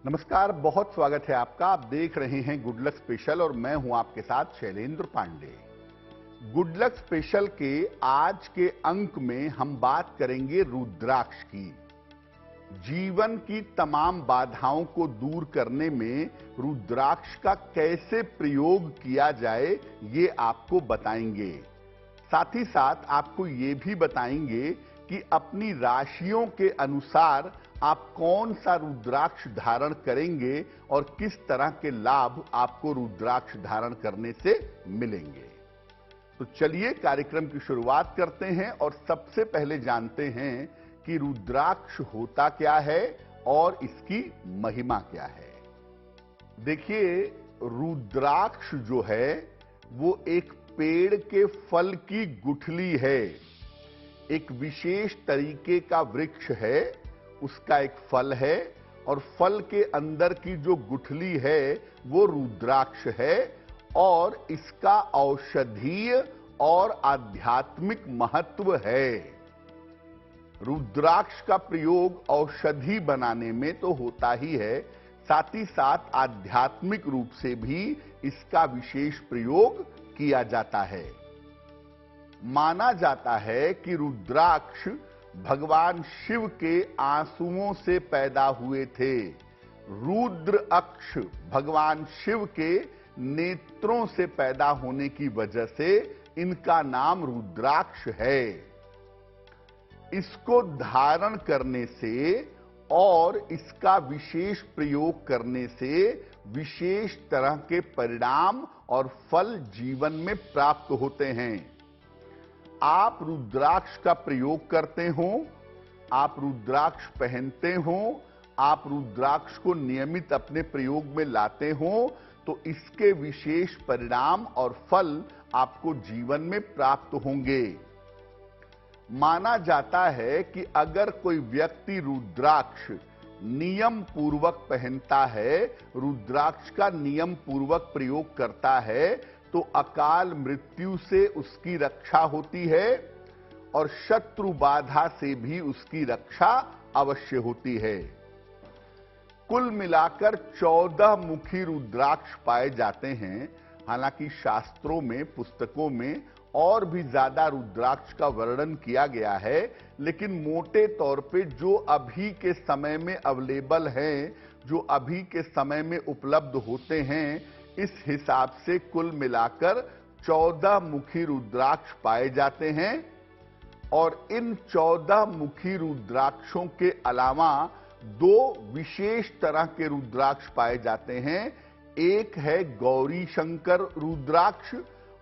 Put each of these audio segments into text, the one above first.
नमस्कार, बहुत स्वागत है आपका। आप देख रहे हैं गुड लक स्पेशल और मैं हूं आपके साथ Shailendra Pandey. Good luck special के आज के अंक में हम बात करेंगे रुद्राक्ष की। जीवन की तमाम बाधाओं को दूर करने में रुद्राक्ष का कैसे प्रयोग किया जाए ये आपको बताएंगे। साथ ही साथ आपको ये भी बताएंगे कि अपनी राशियों के अनुसार आप कौन सा रुद्राक्ष धारण करेंगे और किस तरह के लाभ आपको रुद्राक्ष धारण करने से मिलेंगे। तो चलिए कार्यक्रम की शुरुआत करते हैं और सबसे पहले जानते हैं कि रुद्राक्ष होता क्या है और इसकी महिमा क्या है। देखिए, रुद्राक्ष जो है वो एक पेड़ के फल की गुठली है। एक विशेष तरीके का वृक्ष है, उसका एक फल है और फल के अंदर की जो गुठली है वो रुद्राक्ष है और इसका औषधीय और आध्यात्मिक महत्व है। रुद्राक्ष का प्रयोग औषधि बनाने में तो होता ही है, साथ ही साथ आध्यात्मिक रूप से भी इसका विशेष प्रयोग किया जाता है। माना जाता है कि रुद्राक्ष भगवान शिव के आंसुओं से पैदा हुए थे। रुद्र अक्ष भगवान शिव के नेत्रों से पैदा होने की वजह से इनका नाम रुद्राक्ष है। इसको धारण करने से और इसका विशेष प्रयोग करने से विशेष तरह के परिणाम और फल जीवन में प्राप्त होते हैं। आप रुद्राक्ष का प्रयोग करते हो, आप रुद्राक्ष पहनते हो, आप रुद्राक्ष को नियमित अपने प्रयोग में लाते हो, तो इसके विशेष परिणाम और फल आपको जीवन में प्राप्त होंगे। माना जाता है कि अगर कोई व्यक्ति रुद्राक्ष नियम पूर्वक पहनता है, रुद्राक्ष का नियम पूर्वक प्रयोग करता है, तो अकाल मृत्यु से उसकी रक्षा होती है और शत्रु बाधा से भी उसकी रक्षा अवश्य होती है। कुल मिलाकर 14 मुखी रुद्राक्ष पाए जाते हैं। हालांकि शास्त्रों में, पुस्तकों में और भी ज्यादा रुद्राक्ष का वर्णन किया गया है, लेकिन मोटे तौर पे जो अभी के समय में अवेलेबल हैं, जो अभी के समय में उपलब्ध होते हैं, इस हिसाब से कुल मिलाकर 14 मुखी रुद्राक्ष पाए जाते हैं। और इन 14 मुखी रुद्राक्षों के अलावा 2 विशेष तरह के रुद्राक्ष पाए जाते हैं। एक है गौरी शंकर रुद्राक्ष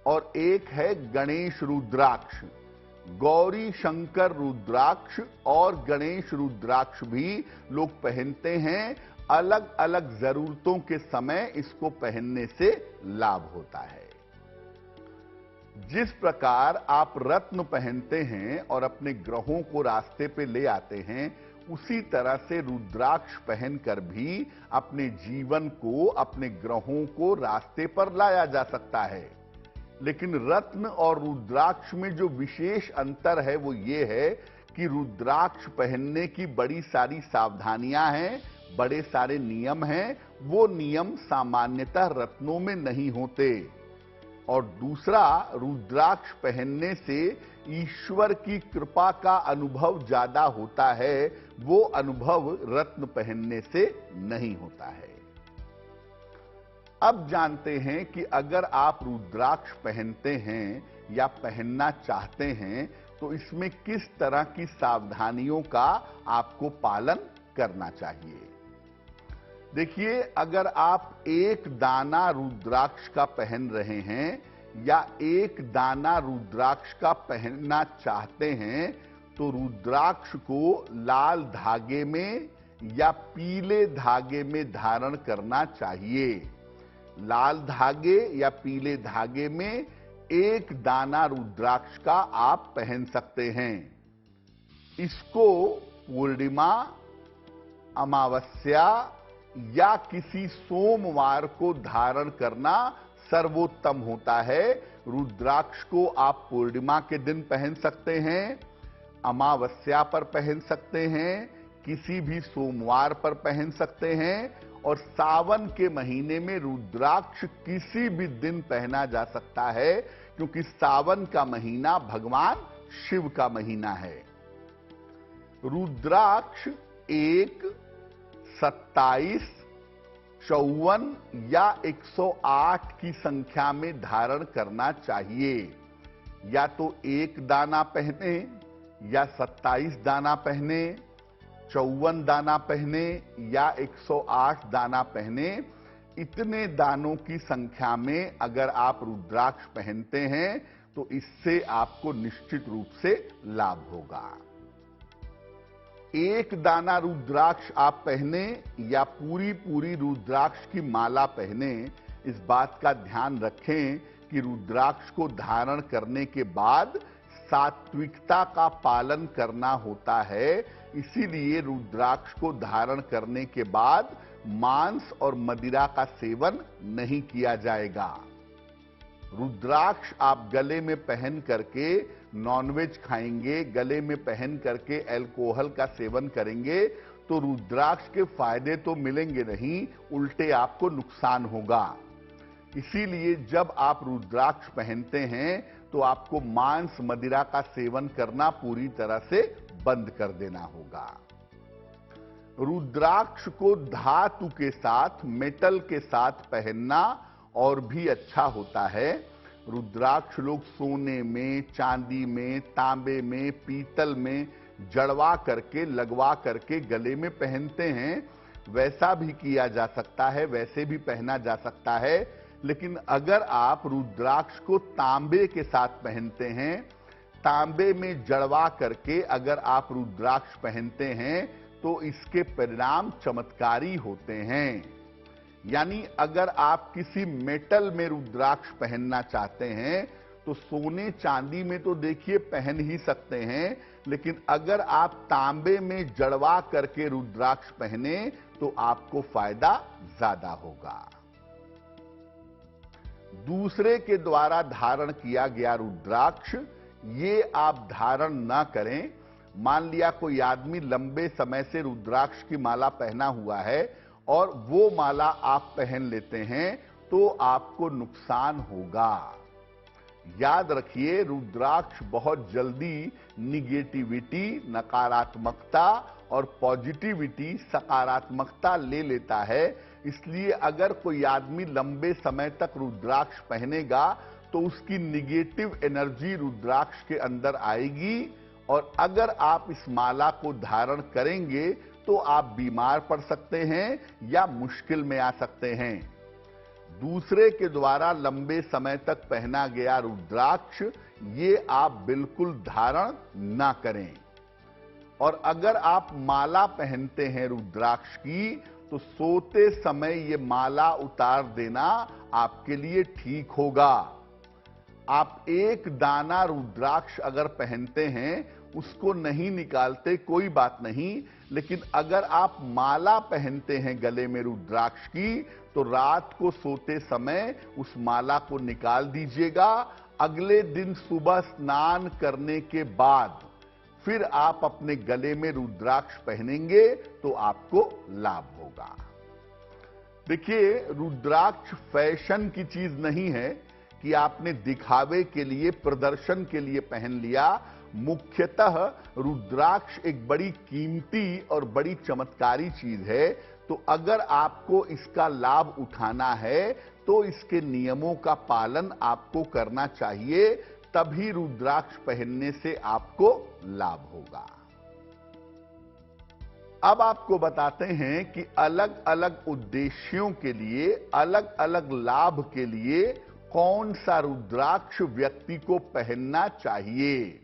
और एक है गणेश रुद्राक्ष। गौरी शंकर रुद्राक्ष और गणेश रुद्राक्ष भी लोग पहनते हैं। अलग अलग जरूरतों के समय इसको पहनने से लाभ होता है। जिस प्रकार आप रत्न पहनते हैं और अपने ग्रहों को रास्ते पे ले आते हैं, उसी तरह से रुद्राक्ष पहनकर भी अपने जीवन को, अपने ग्रहों को रास्ते पर लाया जा सकता है। लेकिन रत्न और रुद्राक्ष में जो विशेष अंतर है वो ये है कि रुद्राक्ष पहनने की बड़ी सारी सावधानियां हैं, बड़े सारे नियम हैं। वो नियम सामान्यतः रत्नों में नहीं होते। और दूसरा, रुद्राक्ष पहनने से ईश्वर की कृपा का अनुभव ज्यादा होता है। वो अनुभव रत्न पहनने से नहीं होता है। अब जानते हैं कि अगर आप रुद्राक्ष पहनते हैं या पहनना चाहते हैं तो इसमें किस तरह की सावधानियों का आपको पालन करना चाहिए। देखिए, अगर आप एक दाना रुद्राक्ष का पहन रहे हैं या एक दाना रुद्राक्ष का पहनना चाहते हैं, तो रुद्राक्ष को लाल धागे में या पीले धागे में धारण करना चाहिए। लाल धागे या पीले धागे में एक दाना रुद्राक्ष का आप पहन सकते हैं। इसको पूर्णिमा, अमावस्या या किसी सोमवार को धारण करना सर्वोत्तम होता है। रुद्राक्ष को आप पूर्णिमा के दिन पहन सकते हैं, अमावस्या पर पहन सकते हैं, किसी भी सोमवार पर पहन सकते हैं और सावन के महीने में रुद्राक्ष किसी भी दिन पहना जा सकता है, क्योंकि सावन का महीना भगवान शिव का महीना है। रुद्राक्ष 1, 27, 54 या 108 की संख्या में धारण करना चाहिए। या तो 1 दाना पहने, या 27 दाना पहने, 54 दाना पहने या 108 दाना पहने। इतने दानों की संख्या में अगर आप रुद्राक्ष पहनते हैं तो इससे आपको निश्चित रूप से लाभ होगा। 1 दाना रुद्राक्ष आप पहने या पूरी रुद्राक्ष की माला पहने, इस बात का ध्यान रखें कि रुद्राक्ष को धारण करने के बाद सात्विकता का पालन करना होता है। इसीलिए रुद्राक्ष को धारण करने के बाद मांस और मदिरा का सेवन नहीं किया जाएगा। रुद्राक्ष आप गले में पहन करके नॉनवेज खाएंगे, गले में पहन करके अल्कोहल का सेवन करेंगे तो रुद्राक्ष के फायदे तो मिलेंगे नहीं, उल्टे आपको नुकसान होगा। इसीलिए जब आप रुद्राक्ष पहनते हैं तो आपको मांस मदिरा का सेवन करना पूरी तरह से बंद कर देना होगा। रुद्राक्ष को धातु के साथ, मेटल के साथ पहनना और भी अच्छा होता है। रुद्राक्ष लोग सोने में, चांदी में, तांबे में, पीतल में जड़वा करके, लगवा करके गले में पहनते हैं। वैसा भी किया जा सकता है, वैसे भी पहना जा सकता है। लेकिन अगर आप रुद्राक्ष को तांबे के साथ पहनते हैं, तांबे में जड़वा करके अगर आप रुद्राक्ष पहनते हैं तो इसके परिणाम चमत्कारी होते हैं। यानी अगर आप किसी मेटल में रुद्राक्ष पहनना चाहते हैं तो सोने चांदी में तो देखिए पहन ही सकते हैं, लेकिन अगर आप तांबे में जड़वा करके रुद्राक्ष पहने तो आपको फायदा ज्यादा होगा। दूसरे के द्वारा धारण किया गया रुद्राक्ष ये आप धारण ना करें। मान लिया कोई आदमी लंबे समय से रुद्राक्ष की माला पहना हुआ है और वो माला आप पहन लेते हैं तो आपको नुकसान होगा। याद रखिए, रुद्राक्ष बहुत जल्दी निगेटिविटी, नकारात्मकता और पॉजिटिविटी, सकारात्मकता ले लेता है। इसलिए अगर कोई आदमी लंबे समय तक रुद्राक्ष पहनेगा तो उसकी निगेटिव एनर्जी रुद्राक्ष के अंदर आएगी और अगर आप इस माला को धारण करेंगे तो आप बीमार पड़ सकते हैं या मुश्किल में आ सकते हैं। दूसरे के द्वारा लंबे समय तक पहना गया रुद्राक्ष ये आप बिल्कुल धारण ना करें। और अगर आप माला पहनते हैं रुद्राक्ष की तो सोते समय ये माला उतार देना आपके लिए ठीक होगा। आप 1 दाना रुद्राक्ष अगर पहनते हैं उसको नहीं निकालते कोई बात नहीं, लेकिन अगर आप माला पहनते हैं गले में रुद्राक्ष की तो रात को सोते समय उस माला को निकाल दीजिएगा। अगले दिन सुबह स्नान करने के बाद फिर आप अपने गले में रुद्राक्ष पहनेंगे तो आपको लाभ होगा। देखिए, रुद्राक्ष फैशन की चीज नहीं है कि आपने दिखावे के लिए, प्रदर्शन के लिए पहन लिया। मुख्यतः रुद्राक्ष एक बड़ी कीमती और बड़ी चमत्कारी चीज है। तो अगर आपको इसका लाभ उठाना है तो इसके नियमों का पालन आपको करना चाहिए, तभी रुद्राक्ष पहनने से आपको लाभ होगा। अब आपको बताते हैं कि अलग अलग उद्देश्यों के लिए, अलग अलग लाभ के लिए कौन सा रुद्राक्ष व्यक्ति को पहनना चाहिए।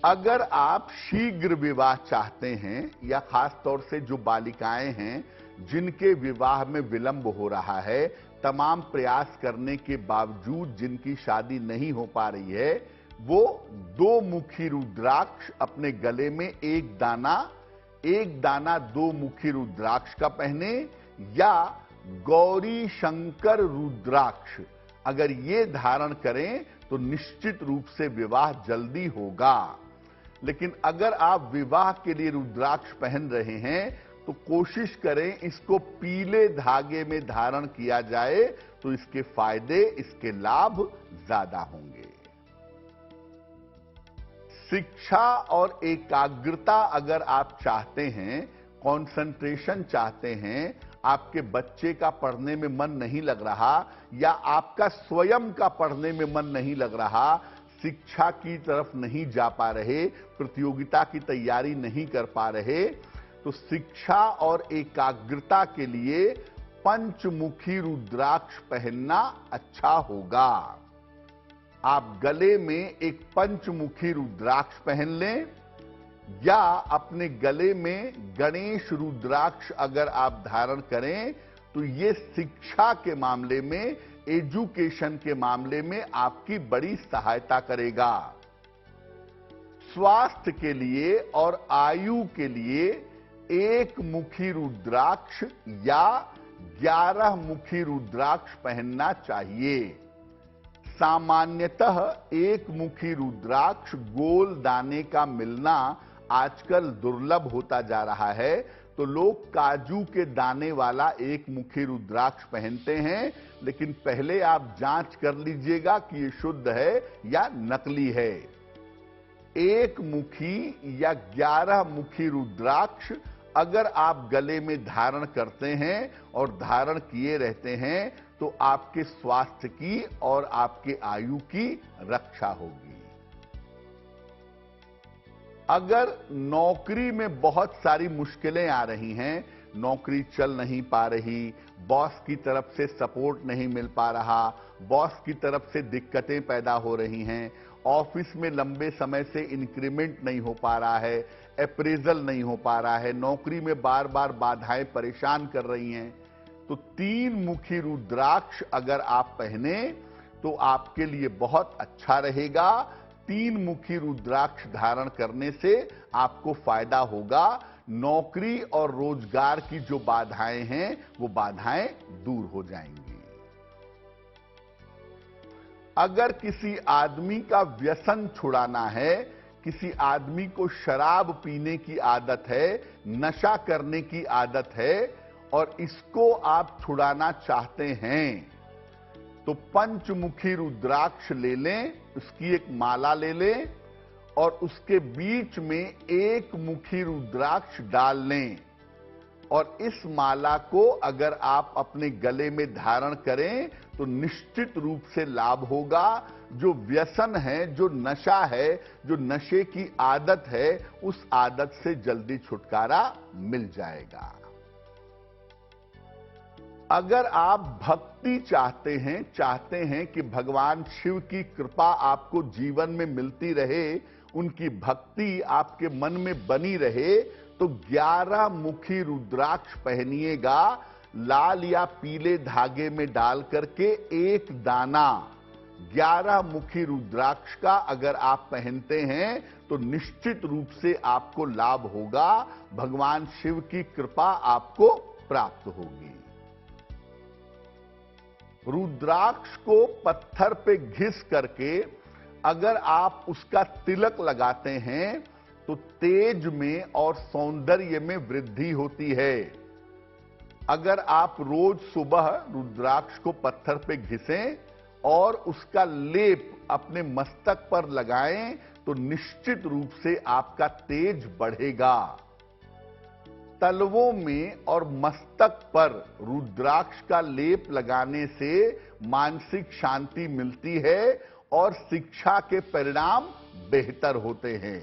अगर आप शीघ्र विवाह चाहते हैं या खास तौर से जो बालिकाएं हैं जिनके विवाह में विलंब हो रहा है, तमाम प्रयास करने के बावजूद जिनकी शादी नहीं हो पा रही है, वो 2 मुखी रुद्राक्ष अपने गले में एक दाना 2 मुखी रुद्राक्ष का पहने, या गौरी शंकर रुद्राक्ष अगर ये धारण करें तो निश्चित रूप से विवाह जल्दी होगा। लेकिन अगर आप विवाह के लिए रुद्राक्ष पहन रहे हैं तो तो कोशिश करें इसको पीले धागे में धारण किया जाए तो इसके फायदे, इसके लाभ ज्यादा होंगे। शिक्षा और एकाग्रता अगर आप चाहते हैं, कंसंट्रेशन चाहते हैं, आपके बच्चे का पढ़ने में मन नहीं लग रहा या आपका स्वयं का पढ़ने में मन नहीं लग रहा, शिक्षा की तरफ नहीं जा पा रहे, प्रतियोगिता की तैयारी नहीं कर पा रहे, तो शिक्षा और एकाग्रता के लिए पंचमुखी रुद्राक्ष पहनना अच्छा होगा। आप गले में एक पंचमुखी रुद्राक्ष पहन लें या अपने गले में गणेश रुद्राक्ष अगर आप धारण करें तो ये शिक्षा के मामले में, एजुकेशन के मामले में आपकी बड़ी सहायता करेगा। स्वास्थ्य के लिए और आयु के लिए एक मुखी रुद्राक्ष या 11 मुखी रुद्राक्ष पहनना चाहिए। सामान्यतः एक मुखी रुद्राक्ष गोल दाने का मिलना आजकल दुर्लभ होता जा रहा है, तो लोग काजू के दाने वाला एक मुखी रुद्राक्ष पहनते हैं, लेकिन पहले आप जांच कर लीजिएगा कि ये शुद्ध है या नकली है। एक मुखी या 11 मुखी रुद्राक्ष अगर आप गले में धारण करते हैं और धारण किए रहते हैं तो आपके स्वास्थ्य की और आपके आयु की रक्षा होगी। अगर नौकरी में बहुत सारी मुश्किलें आ रही हैं, नौकरी चल नहीं पा रही, बॉस की तरफ से सपोर्ट नहीं मिल पा रहा, बॉस की तरफ से दिक्कतें पैदा हो रही हैं, ऑफिस में लंबे समय से इंक्रीमेंट नहीं हो पा रहा है, अप्रेजल नहीं हो पा रहा है, नौकरी में बार बार बाधाएं परेशान कर रही हैं, तो 3 मुखी रुद्राक्ष अगर आप पहने तो आपके लिए बहुत अच्छा रहेगा। 3 मुखी रुद्राक्ष धारण करने से आपको फायदा होगा। नौकरी और रोजगार की जो बाधाएं हैं वो बाधाएं दूर हो जाएंगी। अगर किसी आदमी का व्यसन छुड़ाना है, किसी आदमी को शराब पीने की आदत है, नशा करने की आदत है और इसको आप छुड़ाना चाहते हैं, तो पंचमुखी रुद्राक्ष ले लें, उसकी एक माला ले लें और उसके बीच में एक मुखी रुद्राक्ष डाल लें और इस माला को अगर आप अपने गले में धारण करें तो निश्चित रूप से लाभ होगा। जो व्यसन है, जो नशा है, जो नशे की आदत है, उस आदत से जल्दी छुटकारा मिल जाएगा। अगर आप भक्ति चाहते हैं कि भगवान शिव की कृपा आपको जीवन में मिलती रहे, उनकी भक्ति आपके मन में बनी रहे, तो 11 मुखी रुद्राक्ष पहनिएगा। लाल या पीले धागे में डाल करके एक दाना 11 मुखी रुद्राक्ष का अगर आप पहनते हैं तो निश्चित रूप से आपको लाभ होगा, भगवान शिव की कृपा आपको प्राप्त होगी। रुद्राक्ष को पत्थर पे घिस करके अगर आप उसका तिलक लगाते हैं तो तेज में और सौंदर्य में वृद्धि होती है। अगर आप रोज सुबह रुद्राक्ष को पत्थर पे घिसें और उसका लेप अपने मस्तक पर लगाएं तो निश्चित रूप से आपका तेज बढ़ेगा। तलवों में और मस्तक पर रुद्राक्ष का लेप लगाने से मानसिक शांति मिलती है और शिक्षा के परिणाम बेहतर होते हैं।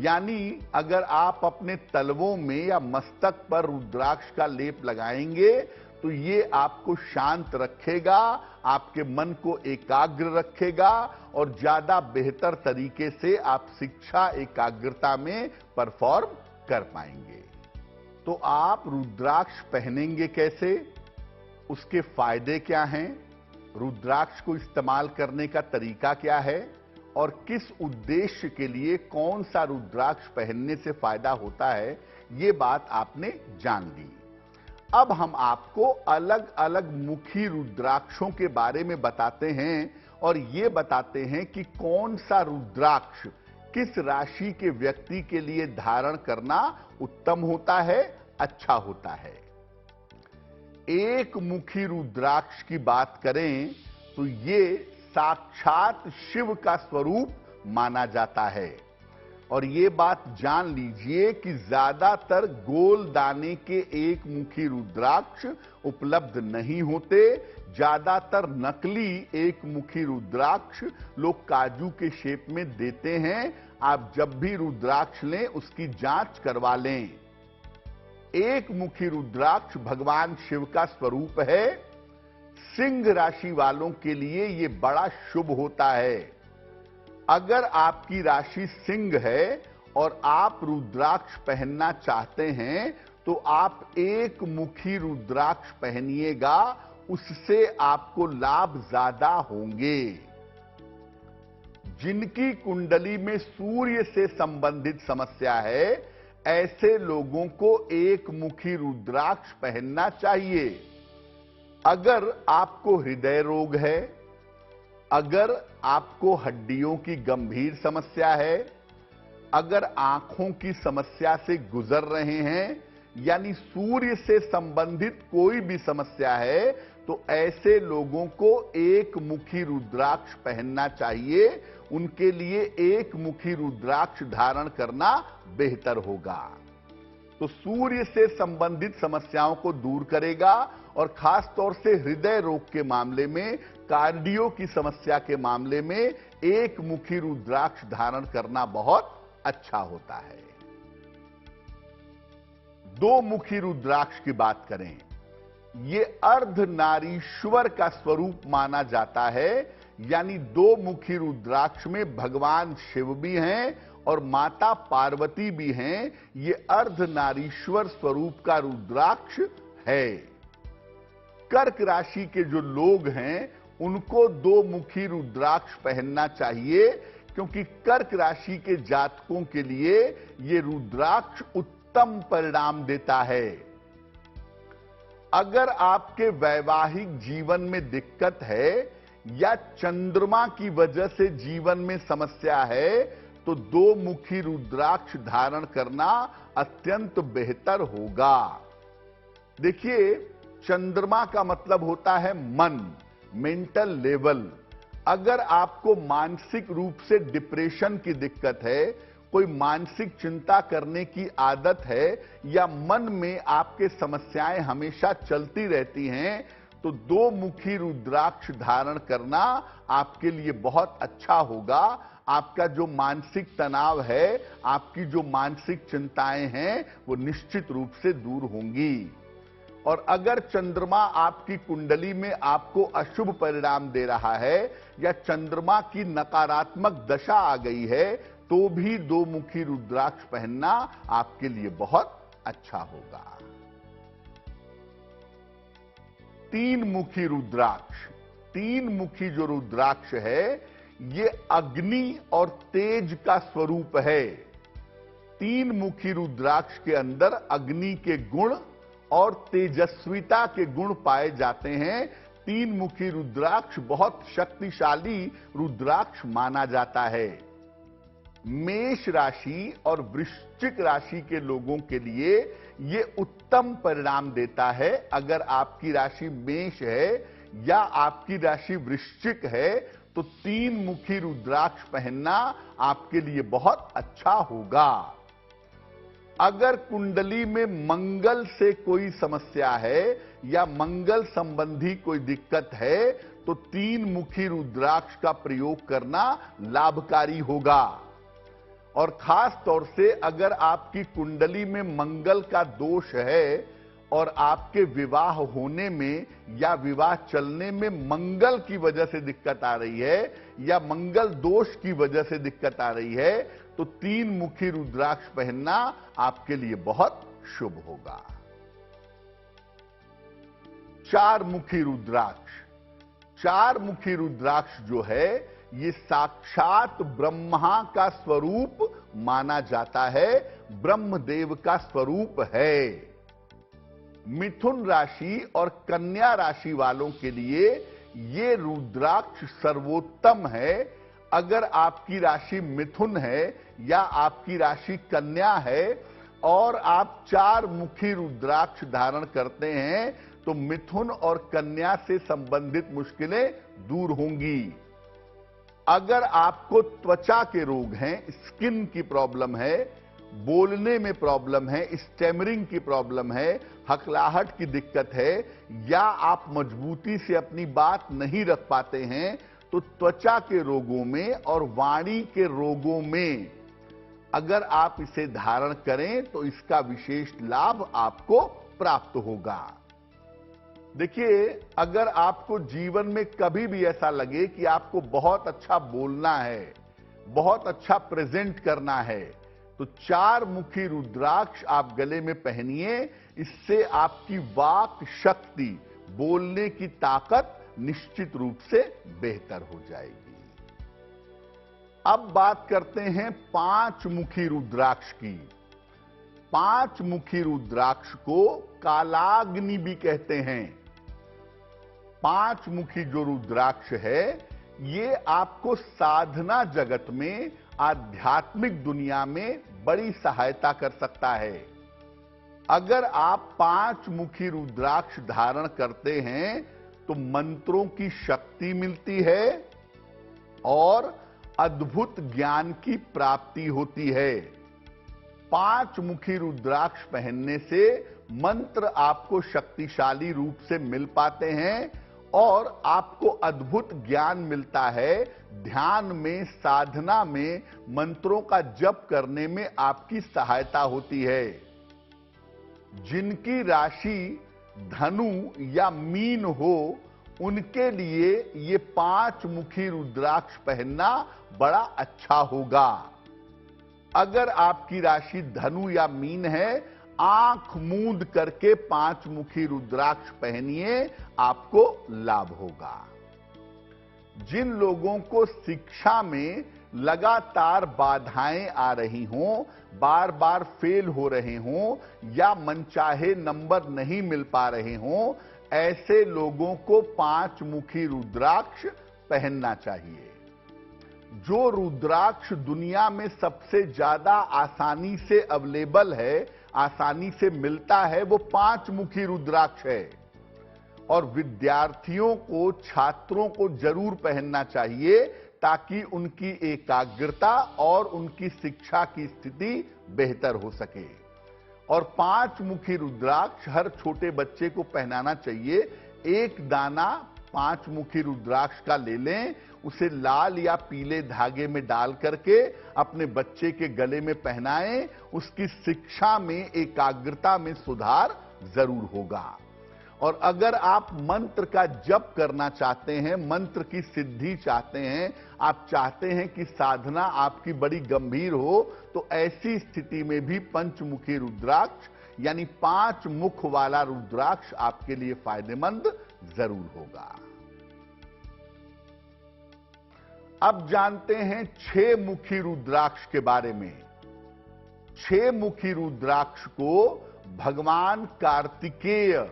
यानी अगर आप अपने तलवों में या मस्तक पर रुद्राक्ष का लेप लगाएंगे तो ये आपको शांत रखेगा, आपके मन को एकाग्र रखेगा और ज्यादा बेहतर तरीके से आप शिक्षा एकाग्रता में परफॉर्म कर पाएंगे। तो आप रुद्राक्ष पहनेंगे कैसे, उसके फायदे क्या हैं, रुद्राक्ष को इस्तेमाल करने का तरीका क्या है और किस उद्देश्य के लिए कौन सा रुद्राक्ष पहनने से फायदा होता है, ये बात आपने जान ली। अब हम आपको अलग अलग मुखी रुद्राक्षों के बारे में बताते हैं और ये बताते हैं कि कौन सा रुद्राक्ष किस राशि के व्यक्ति के लिए धारण करना उत्तम होता है, अच्छा होता है। एक मुखी रुद्राक्ष की बात करें तो ये साक्षात शिव का स्वरूप माना जाता है। और ये बात जान लीजिए कि ज्यादातर गोल दाने के एक मुखी रुद्राक्ष उपलब्ध नहीं होते। ज्यादातर नकली एक मुखी रुद्राक्ष लोग काजू के शेप में देते हैं। आप जब भी रुद्राक्ष लें उसकी जांच करवा लें। एक मुखी रुद्राक्ष भगवान शिव का स्वरूप है। सिंह राशि वालों के लिए यह बड़ा शुभ होता है। अगर आपकी राशि सिंह है और आप रुद्राक्ष पहनना चाहते हैं तो आप एक मुखी रुद्राक्ष पहनिएगा, उससे आपको लाभ ज्यादा होंगे। जिनकी कुंडली में सूर्य से संबंधित समस्या है, ऐसे लोगों को एक मुखी रुद्राक्ष पहनना चाहिए। अगर आपको हृदय रोग है, अगर आपको हड्डियों की गंभीर समस्या है, अगर आंखों की समस्या से गुजर रहे हैं, यानी सूर्य से संबंधित कोई भी समस्या है, तो ऐसे लोगों को एक मुखी रुद्राक्ष पहनना चाहिए। उनके लिए एक मुखी रुद्राक्ष धारण करना बेहतर होगा। तो सूर्य से संबंधित समस्याओं को दूर करेगा और खास तौर से हृदय रोग के मामले में, कार्डियो की समस्या के मामले में एक मुखी रुद्राक्ष धारण करना बहुत अच्छा होता है। दो मुखी रुद्राक्ष की बात करें, ये अर्धनारीश्वर का स्वरूप माना जाता है। यानी दो मुखी रुद्राक्ष में भगवान शिव भी हैं और माता पार्वती भी हैं। ये अर्धनारीश्वर स्वरूप का रुद्राक्ष है। कर्क राशि के जो लोग हैं उनको दो मुखी रुद्राक्ष पहनना चाहिए, क्योंकि कर्क राशि के जातकों के लिए ये रुद्राक्ष उत्तम परिणाम देता है। अगर आपके वैवाहिक जीवन में दिक्कत है या चंद्रमा की वजह से जीवन में समस्या है, तो दो मुखी रुद्राक्ष धारण करना अत्यंत बेहतर होगा। देखिए, चंद्रमा का मतलब होता है मन, मेंटल लेवल। अगर आपको मानसिक रूप से डिप्रेशन की दिक्कत है, कोई मानसिक चिंता करने की आदत है, या मन में आपके समस्याएं हमेशा चलती रहती हैं, तो दो मुखी रुद्राक्ष धारण करना आपके लिए बहुत अच्छा होगा। आपका जो मानसिक तनाव है, आपकी जो मानसिक चिंताएं हैं, वो निश्चित रूप से दूर होंगी। और अगर चंद्रमा आपकी कुंडली में आपको अशुभ परिणाम दे रहा है या चंद्रमा की नकारात्मक दशा आ गई है, तो भी दो मुखी रुद्राक्ष पहनना आपके लिए बहुत अच्छा होगा। तीन मुखी रुद्राक्ष, तीन मुखी जो रुद्राक्ष है, ये अग्नि और तेज का स्वरूप है। तीन मुखी रुद्राक्ष के अंदर अग्नि के गुण और तेजस्विता के गुण पाए जाते हैं। तीन मुखी रुद्राक्ष बहुत शक्तिशाली रुद्राक्ष माना जाता है। मेष राशि और वृश्चिक राशि के लोगों के लिए यह उत्तम परिणाम देता है। अगर आपकी राशि मेष है या आपकी राशि वृश्चिक है, तो तीन मुखी रुद्राक्ष पहनना आपके लिए बहुत अच्छा होगा। अगर कुंडली में मंगल से कोई समस्या है या मंगल संबंधी कोई दिक्कत है, तो तीन मुखी रुद्राक्ष का प्रयोग करना लाभकारी होगा। और खास तौर से अगर आपकी कुंडली में मंगल का दोष है और आपके विवाह होने में या विवाह चलने में मंगल की वजह से दिक्कत आ रही है या मंगल दोष की वजह से दिक्कत आ रही है, तो तीन मुखी रुद्राक्ष पहनना आपके लिए बहुत शुभ होगा। चार मुखी रुद्राक्ष, चार मुखी रुद्राक्ष जो है, ये साक्षात ब्रह्मा का स्वरूप माना जाता है, ब्रह्मदेव का स्वरूप है। मिथुन राशि और कन्या राशि वालों के लिए ये रुद्राक्ष सर्वोत्तम है। अगर आपकी राशि मिथुन है या आपकी राशि कन्या है, और आप 4 मुखी रुद्राक्ष धारण करते हैं तो मिथुन और कन्या से संबंधित मुश्किलें दूर होंगी। अगर आपको त्वचा के रोग हैं, स्किन की प्रॉब्लम है, बोलने में प्रॉब्लम है, स्टैमरिंग की प्रॉब्लम है, हकलाहट की दिक्कत है, या आप मजबूती से अपनी बात नहीं रख पाते हैं, तो त्वचा के रोगों में और वाणी के रोगों में अगर आप इसे धारण करें तो इसका विशेष लाभ आपको प्राप्त होगा। देखिए, अगर आपको जीवन में कभी भी ऐसा लगे कि आपको बहुत अच्छा बोलना है, बहुत अच्छा प्रेजेंट करना है, तो 4 मुखी रुद्राक्ष आप गले में पहनिए। इससे आपकी वाक शक्ति, बोलने की ताकत निश्चित रूप से बेहतर हो जाएगी। अब बात करते हैं 5 मुखी रुद्राक्ष की। 5 मुखी रुद्राक्ष को कालाग्नि भी कहते हैं। 5 मुखी जो रुद्राक्ष है, ये आपको साधना जगत में, आध्यात्मिक दुनिया में बड़ी सहायता कर सकता है। अगर आप 5 मुखी रुद्राक्ष धारण करते हैं तो मंत्रों की शक्ति मिलती है और अद्भुत ज्ञान की प्राप्ति होती है। 5 मुखी रुद्राक्ष पहनने से मंत्र आपको शक्तिशाली रूप से मिल पाते हैं और आपको अद्भुत ज्ञान मिलता है। ध्यान में, साधना में मंत्रों का जप करने में आपकी सहायता होती है। जिनकी राशि धनु या मीन हो, उनके लिए ये 5 मुखी रुद्राक्ष पहनना बड़ा अच्छा होगा। अगर आपकी राशि धनु या मीन है, आंख मूंद करके 5 मुखी रुद्राक्ष पहनिए, आपको लाभ होगा। जिन लोगों को शिक्षा में लगातार बाधाएं आ रही हों, बार बार फेल हो रहे हों या मनचाहे नंबर नहीं मिल पा रहे हों, ऐसे लोगों को 5 मुखी रुद्राक्ष पहनना चाहिए। जो रुद्राक्ष दुनिया में सबसे ज्यादा आसानी से अवेलेबल है, आसानी से मिलता है, वो 5 मुखी रुद्राक्ष है। और विद्यार्थियों को, छात्रों को जरूर पहनना चाहिए ताकि उनकी एकाग्रता और उनकी शिक्षा की स्थिति बेहतर हो सके। और 5 मुखी रुद्राक्ष हर छोटे बच्चे को पहनाना चाहिए। एक दाना 5 मुखी रुद्राक्ष का ले लें, उसे लाल या पीले धागे में डाल करके अपने बच्चे के गले में पहनाएं। उसकी शिक्षा में, एकाग्रता में सुधार जरूर होगा। और अगर आप मंत्र का जप करना चाहते हैं, मंत्र की सिद्धि चाहते हैं, आप चाहते हैं कि साधना आपकी बड़ी गंभीर हो, तो ऐसी स्थिति में भी पंचमुखी रुद्राक्ष यानी 5 मुख वाला रुद्राक्ष आपके लिए फायदेमंद जरूर होगा। अब जानते हैं 6 मुखी रुद्राक्ष के बारे में। 6 मुखी रुद्राक्ष को भगवान कार्तिकेय,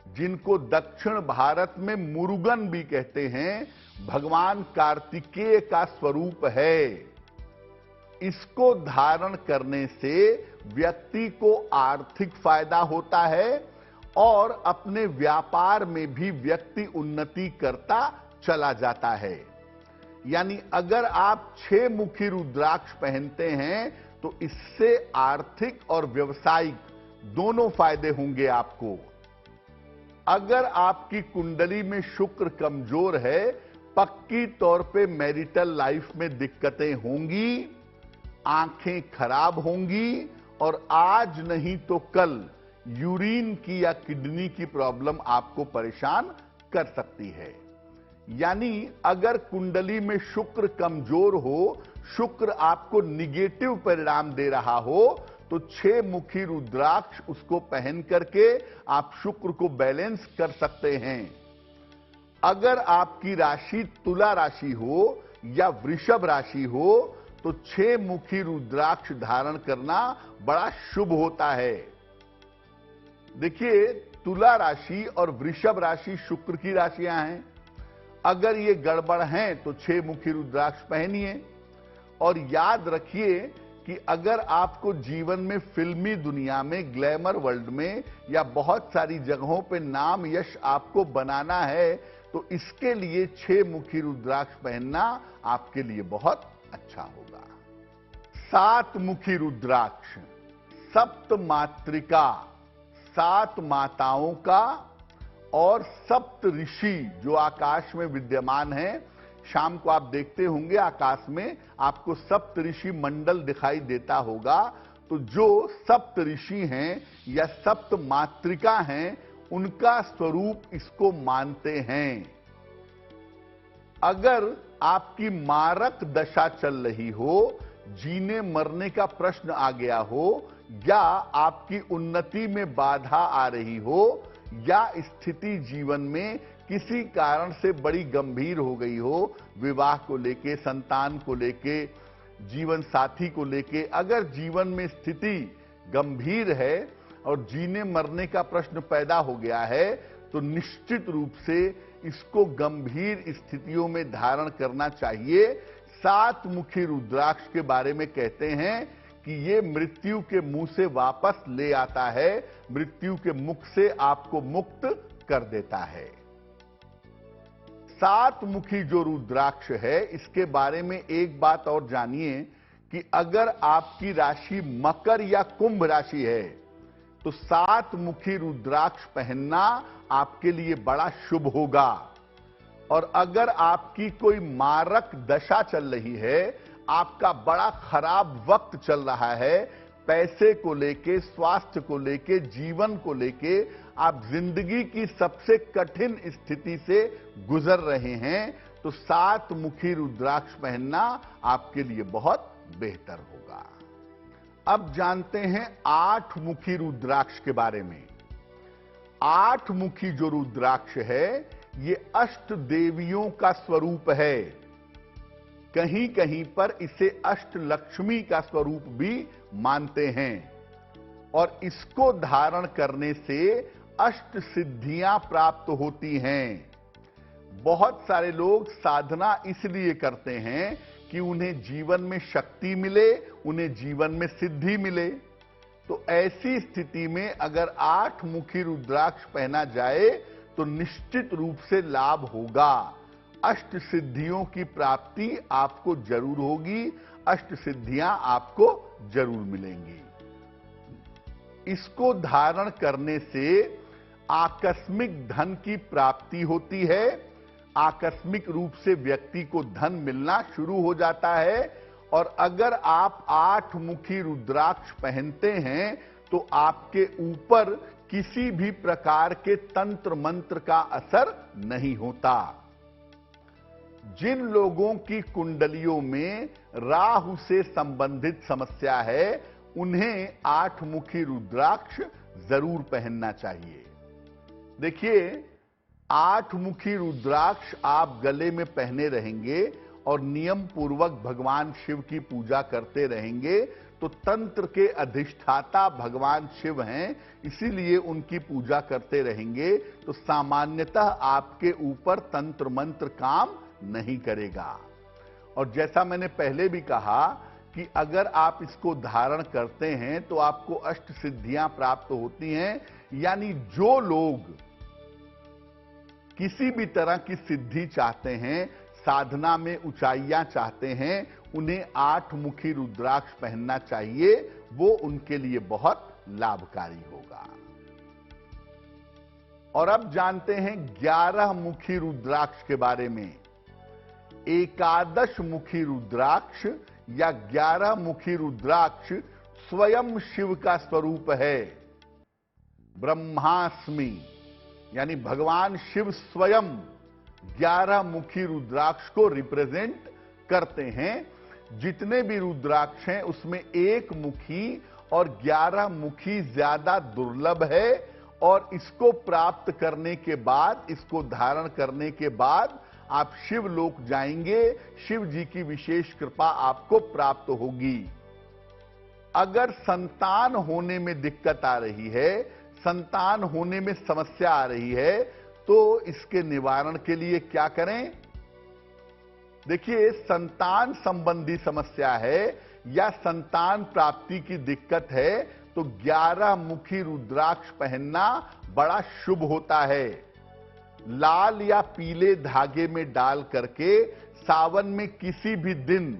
जिनको दक्षिण भारत में मुरुगन भी कहते हैं, भगवान कार्तिकेय का स्वरूप है। इसको धारण करने से व्यक्ति को आर्थिक फायदा होता है और अपने व्यापार में भी व्यक्ति उन्नति करता चला जाता है। यानी अगर आप 6 मुखी रुद्राक्ष पहनते हैं तो इससे आर्थिक और व्यवसायिक दोनों फायदे होंगे आपको। अगर आपकी कुंडली में शुक्र कमजोर है, पक्की तौर पे मैरिटल लाइफ में दिक्कतें होंगी, आंखें खराब होंगी और आज नहीं तो कल यूरिन की या किडनी की प्रॉब्लम आपको परेशान कर सकती है। यानी अगर कुंडली में शुक्र कमजोर हो, शुक्र आपको निगेटिव परिणाम दे रहा हो, तो 6 मुखी रुद्राक्ष उसको पहन करके आप शुक्र को बैलेंस कर सकते हैं। अगर आपकी राशि तुला राशि हो या वृषभ राशि हो तो 6 मुखी रुद्राक्ष धारण करना बड़ा शुभ होता है। देखिए, तुला राशि और वृषभ राशि शुक्र की राशियां हैं। अगर ये गड़बड़ हैं तो 6 मुखी रुद्राक्ष पहनिए। और याद रखिए कि अगर आपको जीवन में फिल्मी दुनिया में, ग्लैमर वर्ल्ड में या बहुत सारी जगहों पे नाम यश आपको बनाना है, तो इसके लिए 6 मुखी रुद्राक्ष पहनना आपके लिए बहुत अच्छा होगा। 7 मुखी रुद्राक्ष, सप्त मातृका, 7 माताओं का और सप्त ऋषि जो आकाश में विद्यमान हैं। शाम को आप देखते होंगे आकाश में आपको सप्त ऋषि मंडल दिखाई देता होगा। तो जो सप्त ऋषि हैं या सप्त मातृका हैं, उनका स्वरूप इसको मानते हैं। अगर आपकी मारक दशा चल रही हो, जीने मरने का प्रश्न आ गया हो, या आपकी उन्नति में बाधा आ रही हो, या स्थिति जीवन में किसी कारण से बड़ी गंभीर हो गई हो, विवाह को लेके, संतान को लेके, जीवन साथी को लेके, अगर जीवन में स्थिति गंभीर है और जीने मरने का प्रश्न पैदा हो गया है, तो निश्चित रूप से इसको गंभीर स्थितियों में धारण करना चाहिए। 7 मुखी रुद्राक्ष के बारे में कहते हैं कि ये मृत्यु के मुंह से वापस ले आता है, मृत्यु के मुख से आपको मुक्त कर देता है। 7 मुखी जो रुद्राक्ष है, इसके बारे में एक बात और जानिए कि अगर आपकी राशि मकर या कुंभ राशि है, तो 7 मुखी रुद्राक्ष पहनना आपके लिए बड़ा शुभ होगा। और अगर आपकी कोई मारक दशा चल रही है, आपका बड़ा खराब वक्त चल रहा है, पैसे को लेके, स्वास्थ्य को लेके, जीवन को लेके, आप जिंदगी की सबसे कठिन स्थिति से गुजर रहे हैं, तो 7 मुखी रुद्राक्ष पहनना आपके लिए बहुत बेहतर होगा। अब जानते हैं 8 मुखी रुद्राक्ष के बारे में। 8 मुखी जो रुद्राक्ष है, ये अष्ट देवियों का स्वरूप है। कहीं कहीं पर इसे अष्ट लक्ष्मी का स्वरूप भी मानते हैं। और इसको धारण करने से अष्ट सिद्धियां प्राप्त होती हैं। बहुत सारे लोग साधना इसलिए करते हैं कि उन्हें जीवन में शक्ति मिले, उन्हें जीवन में सिद्धि मिले। तो ऐसी स्थिति में अगर 8 मुखी रुद्राक्ष पहना जाए तो निश्चित रूप से लाभ होगा। अष्ट सिद्धियों की प्राप्ति आपको जरूर होगी, अष्ट सिद्धियां आपको जरूर मिलेंगी। इसको धारण करने से आकस्मिक धन की प्राप्ति होती है। आकस्मिक रूप से व्यक्ति को धन मिलना शुरू हो जाता है। और अगर आप 8 मुखी रुद्राक्ष पहनते हैं तो आपके ऊपर किसी भी प्रकार के तंत्र मंत्र का असर नहीं होता। जिन लोगों की कुंडलियों में राहु से संबंधित समस्या है, उन्हें 8 मुखी रुद्राक्ष जरूर पहनना चाहिए। देखिए, 8 मुखी रुद्राक्ष आप गले में पहने रहेंगे और नियम पूर्वक भगवान शिव की पूजा करते रहेंगे, तो तंत्र के अधिष्ठाता भगवान शिव हैं, इसीलिए उनकी पूजा करते रहेंगे, तो सामान्यतः आपके ऊपर तंत्र मंत्र काम नहीं करेगा। और जैसा मैंने पहले भी कहा कि अगर आप इसको धारण करते हैं तो आपको अष्ट सिद्धियां प्राप्त होती हैं। यानी जो लोग किसी भी तरह की सिद्धि चाहते हैं, साधना में ऊंचाइयां चाहते हैं, उन्हें 8 मुखी रुद्राक्ष पहनना चाहिए। वो उनके लिए बहुत लाभकारी होगा। और अब जानते हैं 11 मुखी रुद्राक्ष के बारे में। 11 मुखी रुद्राक्ष या 11 मुखी रुद्राक्ष स्वयं शिव का स्वरूप है। ब्रह्मास्मि यानी भगवान शिव स्वयं 11 मुखी रुद्राक्ष को रिप्रेजेंट करते हैं। जितने भी रुद्राक्ष हैं उसमें 1 मुखी और 11 मुखी ज्यादा दुर्लभ है। और इसको प्राप्त करने के बाद, इसको धारण करने के बाद आप शिव लोक जाएंगे, शिव जी की विशेष कृपा आपको प्राप्त होगी। अगर संतान होने में दिक्कत आ रही है, संतान होने में समस्या आ रही है, तो इसके निवारण के लिए क्या करें? देखिए, संतान संबंधी समस्या है या संतान प्राप्ति की दिक्कत है तो 11 मुखी रुद्राक्ष पहनना बड़ा शुभ होता है। लाल या पीले धागे में डाल करके सावन में किसी भी दिन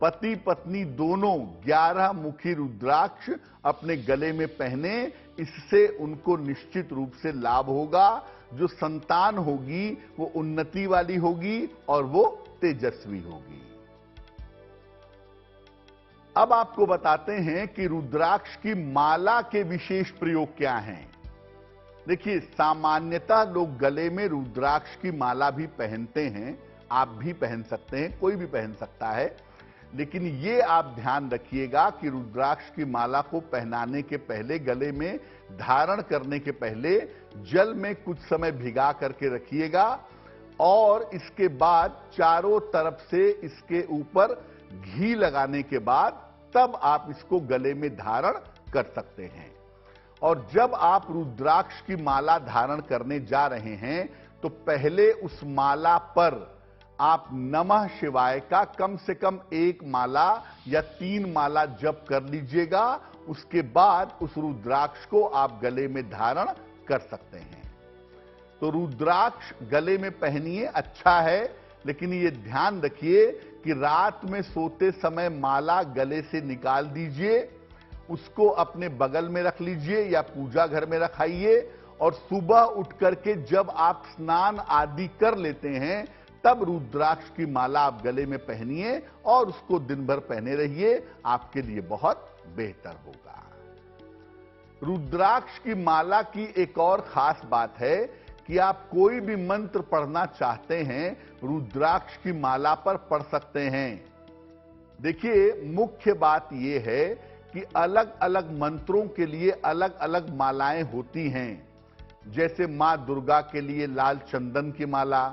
पति पत्नी दोनों 11 मुखी रुद्राक्ष अपने गले में पहने, इससे उनको निश्चित रूप से लाभ होगा। जो संतान होगी वो उन्नति वाली होगी और वो तेजस्वी होगी। अब आपको बताते हैं कि रुद्राक्ष की माला के विशेष प्रयोग क्या हैं। देखिए, सामान्यतः लोग गले में रुद्राक्ष की माला भी पहनते हैं, आप भी पहन सकते हैं, कोई भी पहन सकता है। लेकिन ये आप ध्यान रखिएगा कि रुद्राक्ष की माला को पहनाने के पहले, गले में धारण करने के पहले जल में कुछ समय भिगा करके रखिएगा और इसके बाद चारों तरफ से इसके ऊपर घी लगाने के बाद तब आप इसको गले में धारण कर सकते हैं। और जब आप रुद्राक्ष की माला धारण करने जा रहे हैं तो पहले उस माला पर आप नमः शिवाय का कम से कम 1 माला या 3 माला जप कर लीजिएगा। उसके बाद उस रुद्राक्ष को आप गले में धारण कर सकते हैं। तो रुद्राक्ष गले में पहनिए, अच्छा है, लेकिन ये ध्यान रखिए कि रात में सोते समय माला गले से निकाल दीजिए, उसको अपने बगल में रख लीजिए या पूजा घर में रखाइए और सुबह उठ करके जब आप स्नान आदि कर लेते हैं तब रुद्राक्ष की माला आप गले में पहनिए और उसको दिन भर पहने रहिए, आपके लिए बहुत बेहतर होगा। रुद्राक्ष की माला की एक और खास बात है कि आप कोई भी मंत्र पढ़ना चाहते हैं रुद्राक्ष की माला पर पढ़ सकते हैं। देखिए, मुख्य बात यह है कि अलग अलग मंत्रों के लिए अलग अलग मालाएं होती हैं। जैसे मां दुर्गा के लिए लाल चंदन की माला,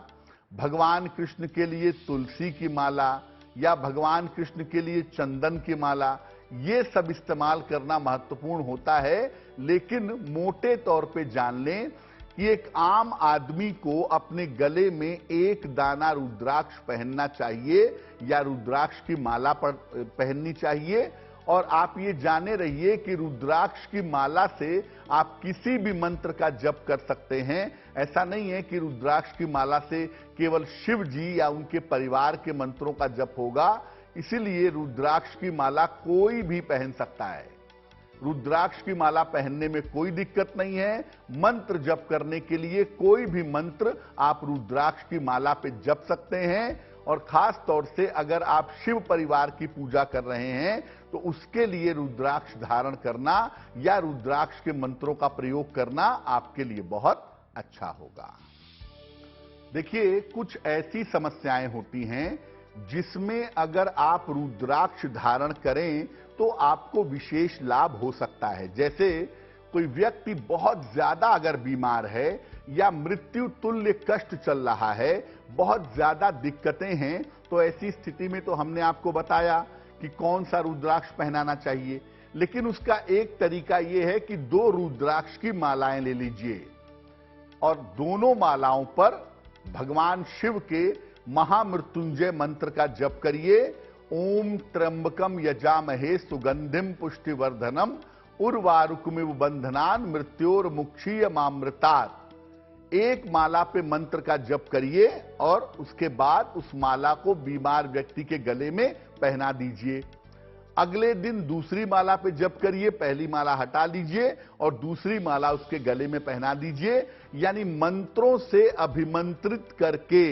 भगवान कृष्ण के लिए तुलसी की माला या भगवान कृष्ण के लिए चंदन की माला, ये सब इस्तेमाल करना महत्वपूर्ण होता है। लेकिन मोटे तौर पे जान लें कि एक आम आदमी को अपने गले में 1 दाना रुद्राक्ष पहनना चाहिए या रुद्राक्ष की माला पहननी चाहिए। और आप ये जाने रहिए कि रुद्राक्ष की माला से आप किसी भी मंत्र का जप कर सकते हैं। ऐसा नहीं है कि रुद्राक्ष की माला से केवल शिव जी या उनके परिवार के मंत्रों का जप होगा। इसीलिए रुद्राक्ष की माला कोई भी पहन सकता है। रुद्राक्ष की माला पहनने में कोई दिक्कत नहीं है। मंत्र जप करने के लिए कोई भी मंत्र आप रुद्राक्ष की माला पे जप सकते हैं। और खास तौर से अगर आप शिव परिवार की पूजा कर रहे हैं तो उसके लिए रुद्राक्ष धारण करना या रुद्राक्ष के मंत्रों का प्रयोग करना आपके लिए बहुत अच्छा होगा। देखिए, कुछ ऐसी समस्याएं होती हैं जिसमें अगर आप रुद्राक्ष धारण करें तो आपको विशेष लाभ हो सकता है। जैसे कोई व्यक्ति बहुत ज्यादा अगर बीमार है या मृत्यु तुल्य कष्ट चल रहा है, बहुत ज्यादा दिक्कतें हैं, तो ऐसी स्थिति में तो हमने आपको बताया कि कौन सा रुद्राक्ष पहनाना चाहिए। लेकिन उसका एक तरीका यह है कि 2 रुद्राक्ष की मालाएं ले लीजिए और दोनों मालाओं पर भगवान शिव के महामृत्युंजय मंत्र का जप करिए। ओम त्र्यंबकम यजामहे सुगंधिम पुष्टिवर्धनम उर्वारुकमिव बंधनान मृत्योर्मुक्षीय मामृतात्। 1 माला पे मंत्र का जप करिए और उसके बाद उस माला को बीमार व्यक्ति के गले में पहना दीजिए। अगले दिन दूसरी माला पे जप करिए, पहली माला हटा लीजिए और दूसरी माला उसके गले में पहना दीजिए। यानी मंत्रों से अभिमंत्रित करके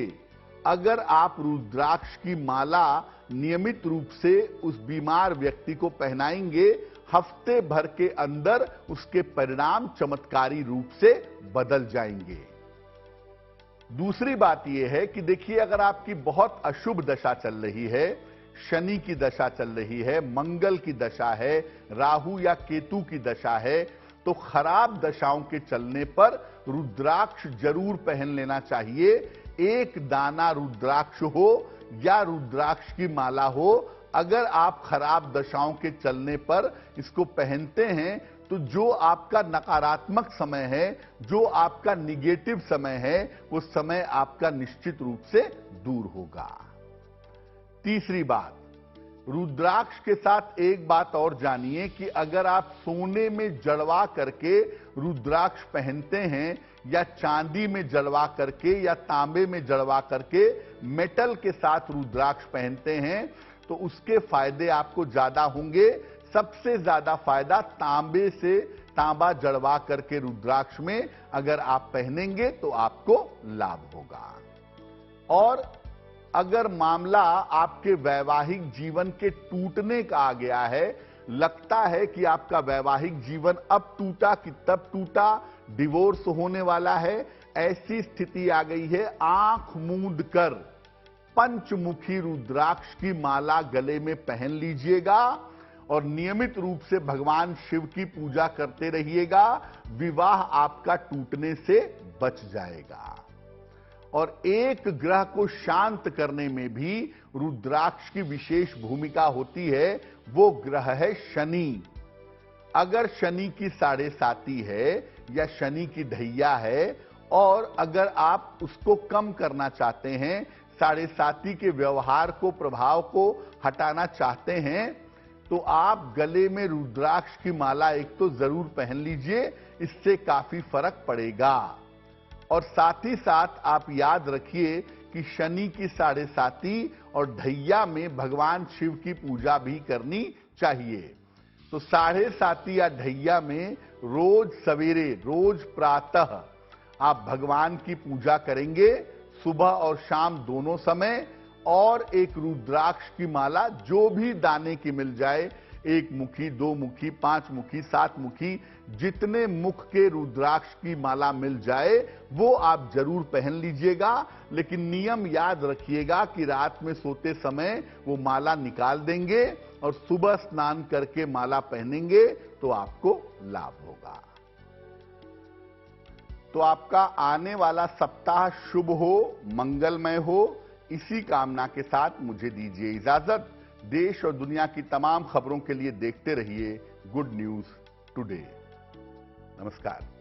अगर आप रुद्राक्ष की माला नियमित रूप से उस बीमार व्यक्ति को पहनाएंगे, हफ्ते भर के अंदर उसके परिणाम चमत्कारी रूप से बदल जाएंगे। दूसरी बात यह है कि देखिए, अगर आपकी बहुत अशुभ दशा चल रही है, शनि की दशा चल रही है, मंगल की दशा है, राहु या केतु की दशा है, तो खराब दशाओं के चलने पर रुद्राक्ष जरूर पहन लेना चाहिए। 1 दाना रुद्राक्ष हो या रुद्राक्ष की माला हो, अगर आप खराब दशाओं के चलने पर इसको पहनते हैं तो जो आपका नकारात्मक समय है, जो आपका निगेटिव समय है, वो समय आपका निश्चित रूप से दूर होगा। तीसरी बात, रुद्राक्ष के साथ एक बात और जानिए कि अगर आप सोने में जड़वा करके रुद्राक्ष पहनते हैं या चांदी में जड़वा करके या तांबे में जड़वा करके मेटल के साथ रुद्राक्ष पहनते हैं तो उसके फायदे आपको ज्यादा होंगे। सबसे ज्यादा फायदा तांबा जड़वा करके रुद्राक्ष में अगर आप पहनेंगे तो आपको लाभ होगा। और अगर मामला आपके वैवाहिक जीवन के टूटने का आ गया है, लगता है कि आपका वैवाहिक जीवन अब टूटा कि तब टूटा, डिवोर्स होने वाला है, ऐसी स्थिति आ गई है, आंख मूंद कर पंचमुखी रुद्राक्ष की माला गले में पहन लीजिएगा और नियमित रूप से भगवान शिव की पूजा करते रहिएगा। विवाह आपका टूटने से बच जाएगा। और एक ग्रह को शांत करने में भी रुद्राक्ष की विशेष भूमिका होती है, वो ग्रह है शनि। अगर शनि की 7.5 है या शनि की ढैया है और अगर आप उसको कम करना चाहते हैं, 7.5 के व्यवहार को, प्रभाव को हटाना चाहते हैं, तो आप गले में रुद्राक्ष की माला एक तो जरूर पहन लीजिए, इससे काफी फर्क पड़ेगा। और साथ ही साथ आप याद रखिए कि शनि की 7.5 और ढैया में भगवान शिव की पूजा भी करनी चाहिए। तो 7.5 या ढैया में रोज सवेरे, रोज प्रातः आप भगवान की पूजा करेंगे, सुबह और शाम दोनों समय, और एक रुद्राक्ष की माला जो भी दाने की मिल जाए, 1 मुखी, 2 मुखी, 5 मुखी, 7 मुखी, जितने मुख के रुद्राक्ष की माला मिल जाए वो आप जरूर पहन लीजिएगा। लेकिन नियम याद रखिएगा कि रात में सोते समय वो माला निकाल देंगे और सुबह स्नान करके माला पहनेंगे तो आपको लाभ होगा। तो आपका आने वाला सप्ताह शुभ हो, मंगलमय हो, इसी कामना के साथ मुझे दीजिए इजाजत। देश और दुनिया की तमाम खबरों के लिए देखते रहिए गुड न्यूज टुडे। नमस्कार।